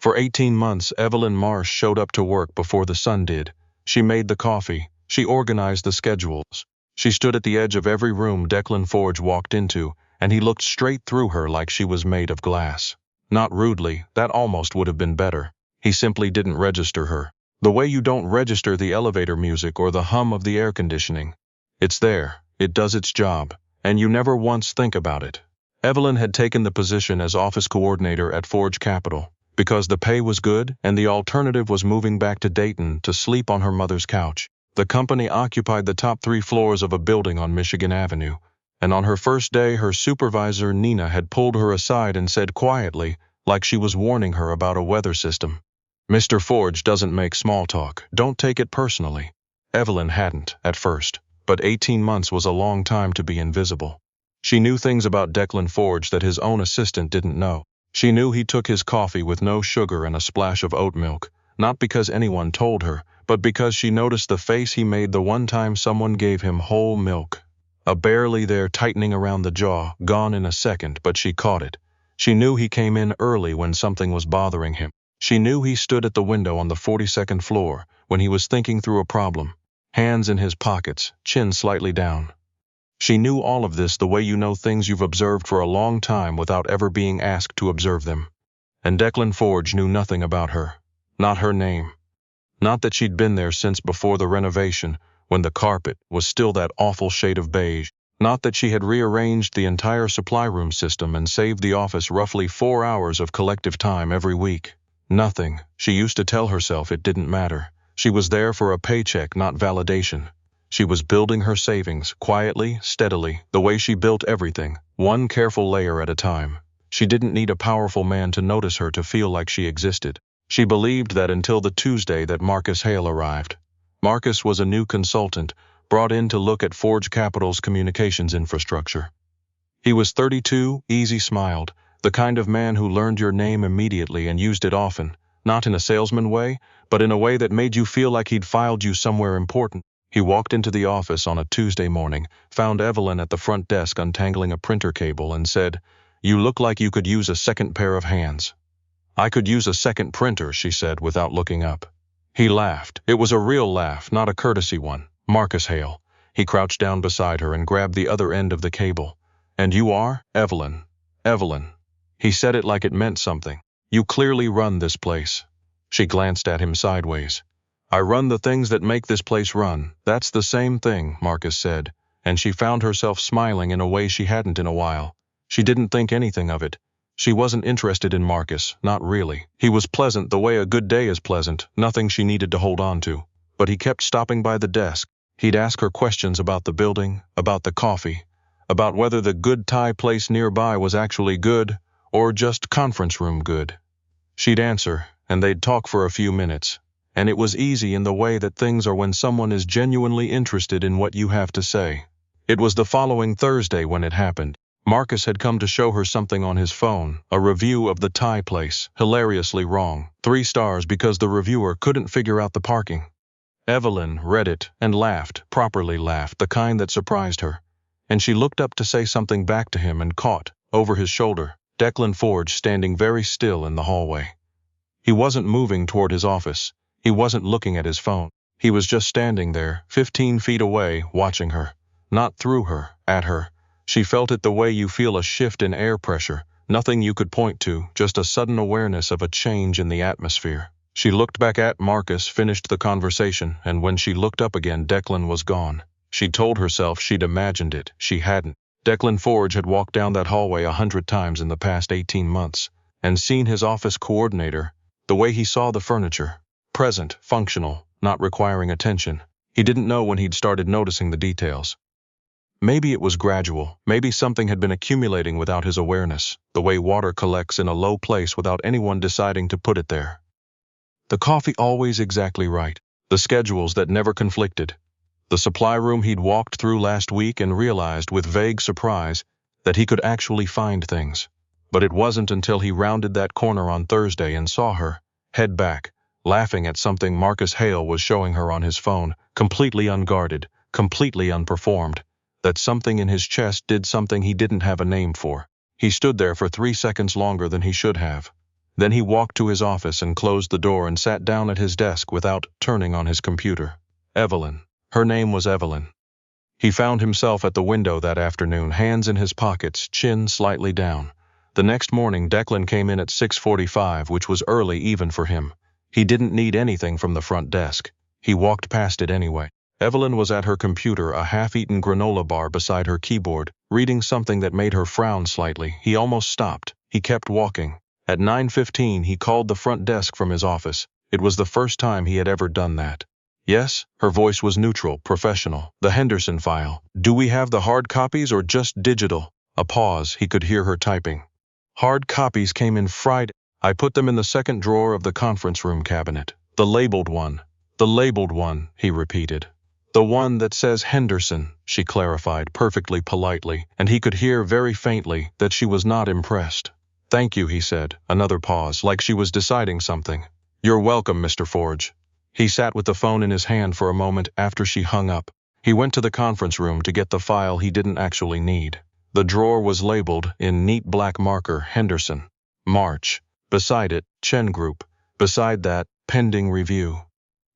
For 18 months, Evelyn Marsh showed up to work before the sun did. She made the coffee. She organized the schedules. She stood at the edge of every room Declan Forge walked into, and he looked straight through her like she was made of glass. Not rudely, that almost would have been better. He simply didn't register her. The way you don't register the elevator music or the hum of the air conditioning. It's there, it does its job, and you never once think about it. Evelyn had taken the position as office coordinator at Forge Capital because the pay was good and the alternative was moving back to Dayton to sleep on her mother's couch. The company occupied the top 3 floors of a building on Michigan Avenue, and on her first day her supervisor Nina had pulled her aside and said quietly, like she was warning her about a weather system, "Mr. Forge doesn't make small talk, don't take it personally." Evelyn hadn't, at first, but 18 months was a long time to be invisible. She knew things about Declan Forge that his own assistant didn't know. She knew he took his coffee with no sugar and a splash of oat milk, not because anyone told her, but because she noticed the face he made the one time someone gave him whole milk. A barely there tightening around the jaw, gone in a second, but she caught it. She knew he came in early when something was bothering him. She knew he stood at the window on the 42nd floor when he was thinking through a problem, hands in his pockets, chin slightly down. She knew all of this the way you know things you've observed for a long time without ever being asked to observe them. And Declan Forge knew nothing about her. Not her name. Not that she'd been there since before the renovation, when the carpet was still that awful shade of beige. Not that she had rearranged the entire supply room system and saved the office roughly 4 hours of collective time every week. Nothing. She used to tell herself it didn't matter. She was there for a paycheck, not validation. She was building her savings, quietly, steadily, the way she built everything, one careful layer at a time. She didn't need a powerful man to notice her to feel like she existed. She believed that until the Tuesday that Marcus Hale arrived. Marcus was a new consultant, brought in to look at Forge Capital's communications infrastructure. He was 32, easy smiled, the kind of man who learned your name immediately and used it often, not in a salesman way, but in a way that made you feel like he'd filed you somewhere important. He walked into the office on a Tuesday morning, found Evelyn at the front desk untangling a printer cable and said, "You look like you could use a second pair of hands." "I could use a second printer," she said without looking up. He laughed. It was a real laugh, not a courtesy one. "Marcus Hale." He crouched down beside her and grabbed the other end of the cable. "And you are?" "Evelyn." "Evelyn." He said it like it meant something. "You clearly run this place." She glanced at him sideways. "I run the things that make this place run." "That's the same thing," Marcus said, and she found herself smiling in a way she hadn't in a while. She didn't think anything of it. She wasn't interested in Marcus, not really. He was pleasant the way a good day is pleasant, nothing she needed to hold on to. But he kept stopping by the desk. He'd ask her questions about the building, about the coffee, about whether the good Thai place nearby was actually good, or just conference room good. She'd answer, and they'd talk for a few minutes. And it was easy in the way that things are when someone is genuinely interested in what you have to say. It was the following Thursday when it happened. Marcus had come to show her something on his phone, a review of the Thai place, hilariously wrong. 3 stars because the reviewer couldn't figure out the parking. Evelyn read it and laughed, properly laughed, the kind that surprised her. And she looked up to say something back to him and caught, over his shoulder, Declan Forge standing very still in the hallway. He wasn't moving toward his office. He wasn't looking at his phone. He was just standing there, 15 feet away, watching her. Not through her, at her. She felt it the way you feel a shift in air pressure, nothing you could point to, just a sudden awareness of a change in the atmosphere. She looked back at Marcus, finished the conversation, and when she looked up again, Declan was gone. She told herself she'd imagined it. She hadn't. Declan Forge had walked down that hallway 100 times in the past 18 months, and seen his office coordinator, the way he saw the furniture. Present, functional, not requiring attention. He didn't know when he'd started noticing the details. Maybe it was gradual. Maybe something had been accumulating without his awareness, the way water collects in a low place without anyone deciding to put it there. The coffee always exactly right. The schedules that never conflicted. The supply room he'd walked through last week and realized with vague surprise that he could actually find things. But it wasn't until he rounded that corner on Thursday and saw her, head back, laughing at something Marcus Hale was showing her on his phone, completely unguarded, completely unperformed, that something in his chest did something he didn't have a name for. He stood there for 3 seconds longer than he should have. Then he walked to his office and closed the door and sat down at his desk without turning on his computer. Evelyn. Her name was Evelyn. He found himself at the window that afternoon, hands in his pockets, chin slightly down. The next morning, Declan came in at 6:45, which was early even for him. He didn't need anything from the front desk. He walked past it anyway. Evelyn was at her computer, a half-eaten granola bar beside her keyboard, reading something that made her frown slightly. He almost stopped. He kept walking. At 9:15, he called the front desk from his office. It was the first time he had ever done that. Yes, her voice was neutral, professional. The Henderson file. Do we have the hard copies or just digital? A pause. He could hear her typing. Hard copies came in Friday. I put them in the second drawer of the conference room cabinet. The labeled one. The labeled one, he repeated. The one that says Henderson, she clarified perfectly politely, and he could hear very faintly that she was not impressed. Thank you, he said. Another pause, like she was deciding something. You're welcome, Mr. Forge. He sat with the phone in his hand for a moment after she hung up. He went to the conference room to get the file he didn't actually need. The drawer was labeled, in neat black marker, Henderson. March. Beside it, Chen Group. Beside that, pending review.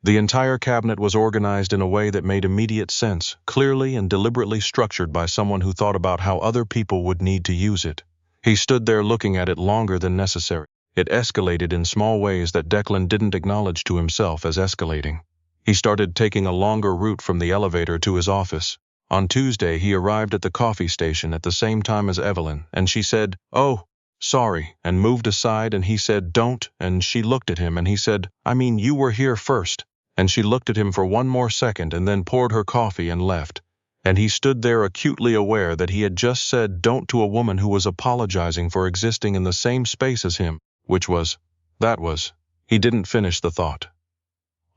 The entire cabinet was organized in a way that made immediate sense, clearly and deliberately structured by someone who thought about how other people would need to use it. He stood there looking at it longer than necessary. It escalated in small ways that Declan didn't acknowledge to himself as escalating. He started taking a longer route from the elevator to his office. On Tuesday, he arrived at the coffee station at the same time as Evelyn, and she said, "Oh, sorry," and moved aside, and he said, "Don't," and she looked at him, and he said, "I mean, you were here first." And she looked at him for one more second and then poured her coffee and left. And he stood there acutely aware that he had just said "don't" to a woman who was apologizing for existing in the same space as him. He didn't finish the thought.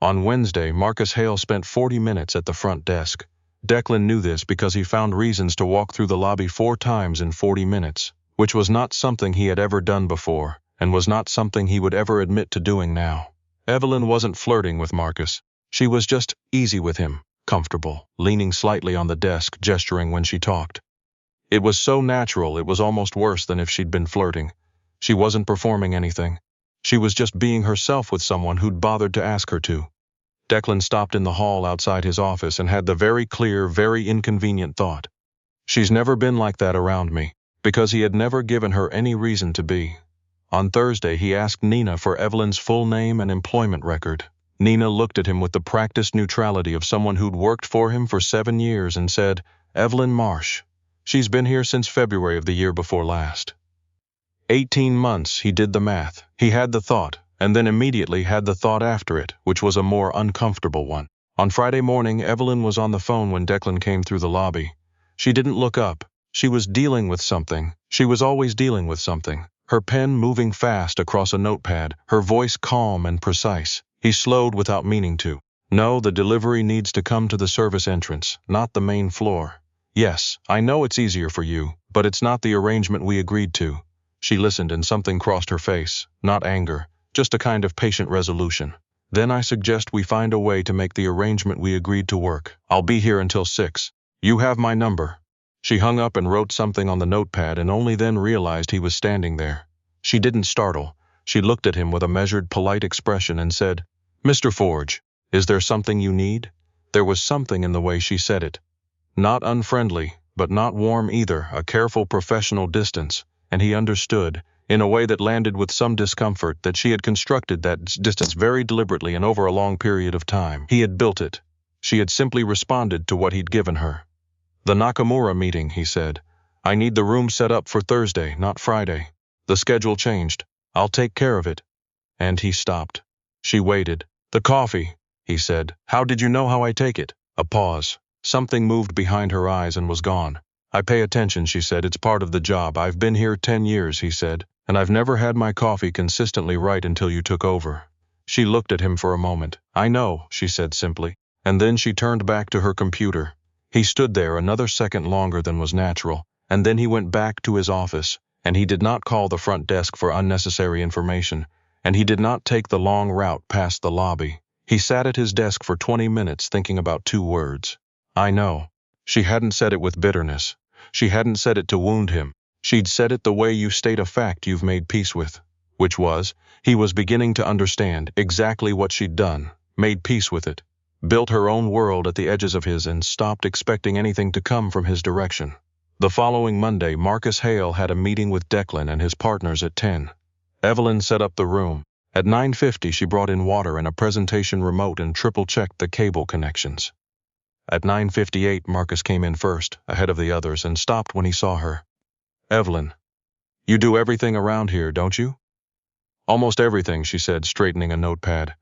On Wednesday, Marcus Hale spent 40 minutes at the front desk. Declan knew this because he found reasons to walk through the lobby 4 times in 40 minutes, which was not something he had ever done before, and was not something he would ever admit to doing now. Evelyn wasn't flirting with Marcus. She was just easy with him, comfortable, leaning slightly on the desk, gesturing when she talked. It was so natural it was almost worse than if she'd been flirting. She wasn't performing anything. She was just being herself with someone who'd bothered to ask her to. Declan stopped in the hall outside his office and had the very clear, very inconvenient thought. She's never been like that around me, because he had never given her any reason to be. On Thursday, he asked Nina for Evelyn's full name and employment record. Nina looked at him with the practiced neutrality of someone who'd worked for him for 7 years and said, "Evelyn Marsh. She's been here since February of the year before last." 18 months, he did the math. He had the thought, and then immediately had the thought after it, which was a more uncomfortable one. On Friday morning, Evelyn was on the phone when Declan came through the lobby. She didn't look up. She was dealing with something. She was always dealing with something. Her pen moving fast across a notepad, her voice calm and precise. He slowed without meaning to. "No, the delivery needs to come to the service entrance, not the main floor. Yes, I know it's easier for you, but it's not the arrangement we agreed to." She listened and something crossed her face, not anger, just a kind of patient resolution. "Then I suggest we find a way to make the arrangement we agreed to work. I'll be here until 6. You have my number." She hung up and wrote something on the notepad and only then realized he was standing there. She didn't startle. She looked at him with a measured, polite expression and said, "Mr. Forge, is there something you need?" There was something in the way she said it. Not unfriendly, but not warm either, a careful professional distance. And he understood, in a way that landed with some discomfort, that she had constructed that distance very deliberately and over a long period of time. He had built it. She had simply responded to what he'd given her. "The Nakamura meeting," he said. "I need the room set up for Thursday, not Friday. The schedule changed. I'll take care of it." And he stopped. She waited. "The coffee," he said. "How did you know how I take it?" A pause. Something moved behind her eyes and was gone. "I pay attention," she said. "It's part of the job. I've been here 10 years, he said, "and I've never had my coffee consistently right until you took over." She looked at him for a moment. "I know," she said simply. And then she turned back to her computer. He stood there another second longer than was natural, and then he went back to his office, and he did not call the front desk for unnecessary information, and he did not take the long route past the lobby. He sat at his desk for 20 minutes thinking about 2 words. "I know." She hadn't said it with bitterness. She hadn't said it to wound him. She'd said it the way you state a fact you've made peace with. which was, he was beginning to understand exactly what she'd done, made peace with it, built her own world at the edges of his, and stopped expecting anything to come from his direction. The following Monday, Marcus Hale had a meeting with Declan and his partners at 10. Evelyn set up the room. At 9:50, she brought in water and a presentation remote and triple-checked the cable connections. At 9:58, Marcus came in first, ahead of the others, and stopped when he saw her. "Evelyn, you do everything around here, don't you?" "Almost everything," she said, straightening a notepad.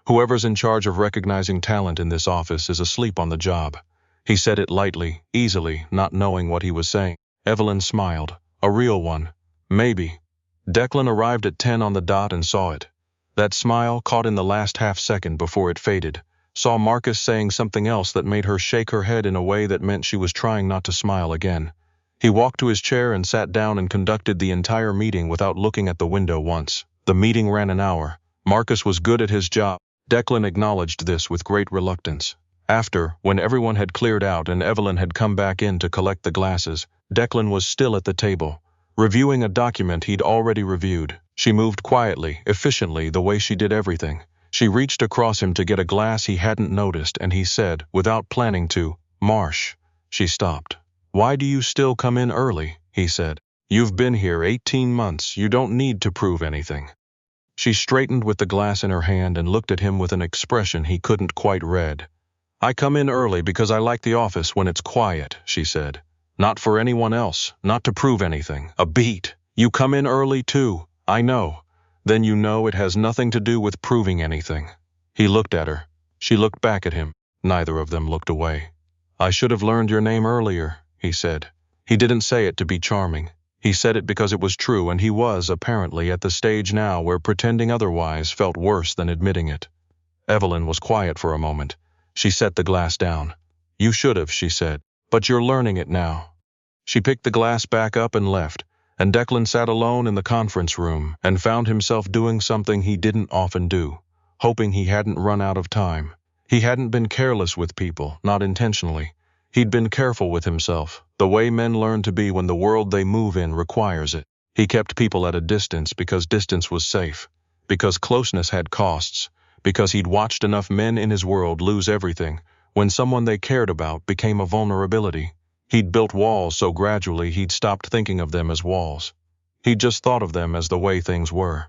"Whoever's in charge of recognizing talent in this office is asleep on the job." He said it lightly, easily, not knowing what he was saying. Evelyn smiled. "A real one. Maybe." Declan arrived at 10 on the dot and saw it. That smile, caught in the last half-second before it faded, saw Marcus saying something else that made her shake her head in a way that meant she was trying not to smile again. He walked to his chair and sat down and conducted the entire meeting without looking at the window once. The meeting ran an hour. Marcus was good at his job. Declan acknowledged this with great reluctance. After, when everyone had cleared out and Evelyn had come back in to collect the glasses, Declan was still at the table, reviewing a document he'd already reviewed. She moved quietly, efficiently, the way she did everything. She reached across him to get a glass he hadn't noticed, and he said, without planning to, "Marsh." She stopped. "Why do you still come in early?" he said. "You've been here 18 months. You don't need to prove anything." She straightened with the glass in her hand and looked at him with an expression he couldn't quite read. "I come in early because I like the office when it's quiet," she said. "Not for anyone else, not to prove anything. A beat. You come in early too, I know. Then you know it has nothing to do with proving anything." He looked at her. She looked back at him. Neither of them looked away. "I should have learned your name earlier," he said. He didn't say it to be charming. He said it because it was true, and he was, apparently, at the stage now where pretending otherwise felt worse than admitting it. Evelyn was quiet for a moment. She set the glass down. "You should have," she said. "But you're learning it now." She picked the glass back up and left, and Declan sat alone in the conference room and found himself doing something he didn't often do, hoping he hadn't run out of time. He hadn't been careless with people, not intentionally. He'd been careful with himself, the way men learn to be when the world they move in requires it. He kept people at a distance because distance was safe, because closeness had costs, because he'd watched enough men in his world lose everything when someone they cared about became a vulnerability. He'd built walls so gradually he'd stopped thinking of them as walls. He'd just thought of them as the way things were.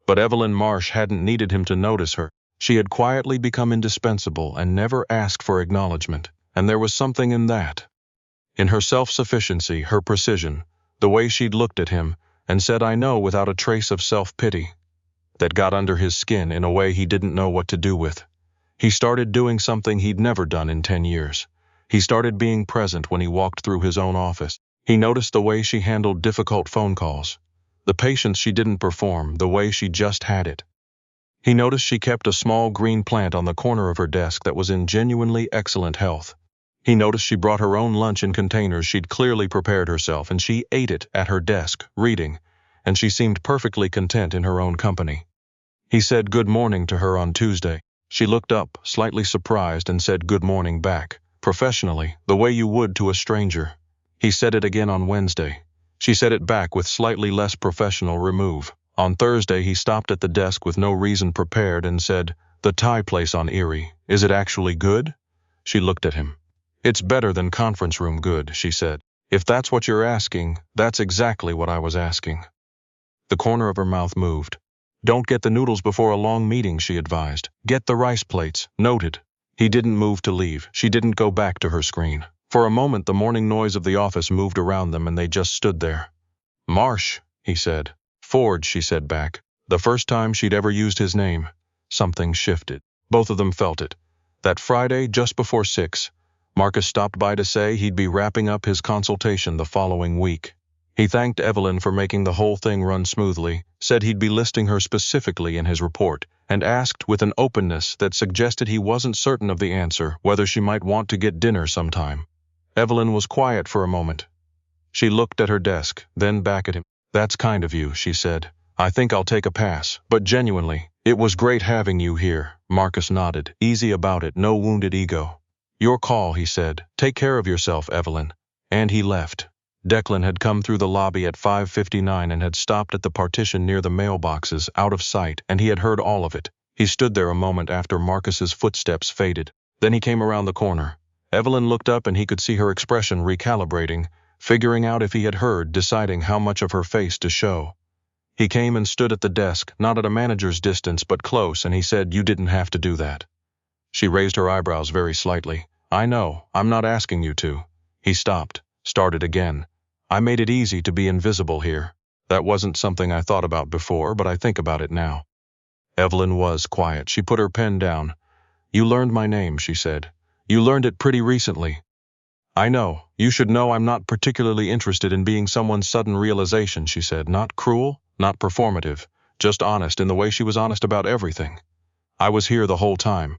But Evelyn Marsh hadn't needed him to notice her. She had quietly become indispensable and never asked for acknowledgement, and there was something in that. In her self-sufficiency, her precision, the way she'd looked at him and said "I know" without a trace of self-pity, that got under his skin in a way he didn't know what to do with. He started doing something he'd never done in 10 years. He started being present when he walked through his own office. He noticed the way she handled difficult phone calls, the patience she didn't perform, the way she just had it. He noticed she kept a small green plant on the corner of her desk that was in genuinely excellent health. He noticed she brought her own lunch in containers she'd clearly prepared herself, and she ate it at her desk, reading, and she seemed perfectly content in her own company. He said good morning to her on Tuesday. She looked up, slightly surprised, and said good morning back, professionally, the way you would to a stranger. He said it again on Wednesday. She said it back with slightly less professional remove. On Thursday, he stopped at the desk with no reason prepared and said, "The Thai place on Erie, is it actually good?" She looked at him. "It's better than conference room good," she said. "If that's what you're asking, that's exactly what I was asking." The corner of her mouth moved. "Don't get the noodles before a long meeting," she advised. "Get the rice plates." "Noted." He didn't move to leave. She didn't go back to her screen. For a moment, the morning noise of the office moved around them, and they just stood there. "Marsh," he said. "Forge," she said back. The first time she'd ever used his name. Something shifted. Both of them felt it. That Friday, just before 6, Marcus stopped by to say he'd be wrapping up his consultation the following week. He thanked Evelyn for making the whole thing run smoothly, said he'd be listing her specifically in his report, and asked with an openness that suggested he wasn't certain of the answer, whether she might want to get dinner sometime. Evelyn was quiet for a moment. She looked at her desk, then back at him. "That's kind of you," she said. "I think I'll take a pass, but genuinely, it was great having you here." Marcus nodded, easy about it, no wounded ego. "Your call," he said. "Take care of yourself, Evelyn." And he left. Declan had come through the lobby at 5:59 and had stopped at the partition near the mailboxes, out of sight, and he had heard all of it. He stood there a moment after Marcus's footsteps faded. Then he came around the corner. Evelyn looked up and he could see her expression recalibrating, figuring out if he had heard, deciding how much of her face to show. He came and stood at the desk, not at a manager's distance but close, and he said, "You didn't have to do that." She raised her eyebrows very slightly. "I know, I'm not asking you to." He stopped, started again. "I made it easy to be invisible here. That wasn't something I thought about before, but I think about it now." Evelyn was quiet. She put her pen down. "You learned my name," she said. "You learned it pretty recently." "I know. You should know I'm not particularly interested in being someone's sudden realization," she said. "Not cruel, not performative, just honest in the way she was honest about everything. I was here the whole time.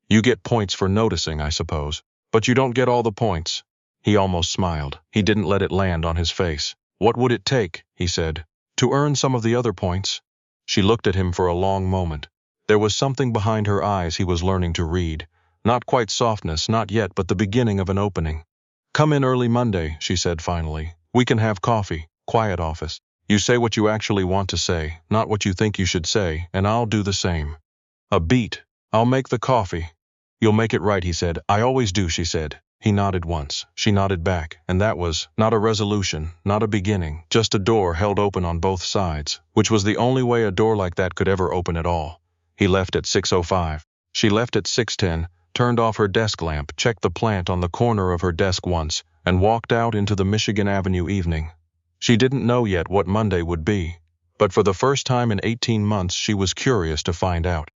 You get points for noticing, I suppose. But you don't get all the points." He almost smiled. He didn't let it land on his face. "What would it take," he said, "to earn some of the other points?" She looked at him for a long moment. There was something behind her eyes he was learning to read. Not quite softness, not yet, but the beginning of an opening. "Come in early Monday," she said finally. "We can have coffee. Quiet office. You say what you actually want to say, not what you think you should say, and I'll do the same." A beat. "I'll make the coffee." "You'll make it right," he said. "I always do," she said. He nodded once. She nodded back, and that was not a resolution, not a beginning, just a door held open on both sides, which was the only way a door like that could ever open at all. He left at 6:05. She left at 6:10, turned off her desk lamp, checked the plant on the corner of her desk once, and walked out into the Michigan Avenue evening. She didn't know yet what Monday would be, but for the first time in 18 months she was curious to find out.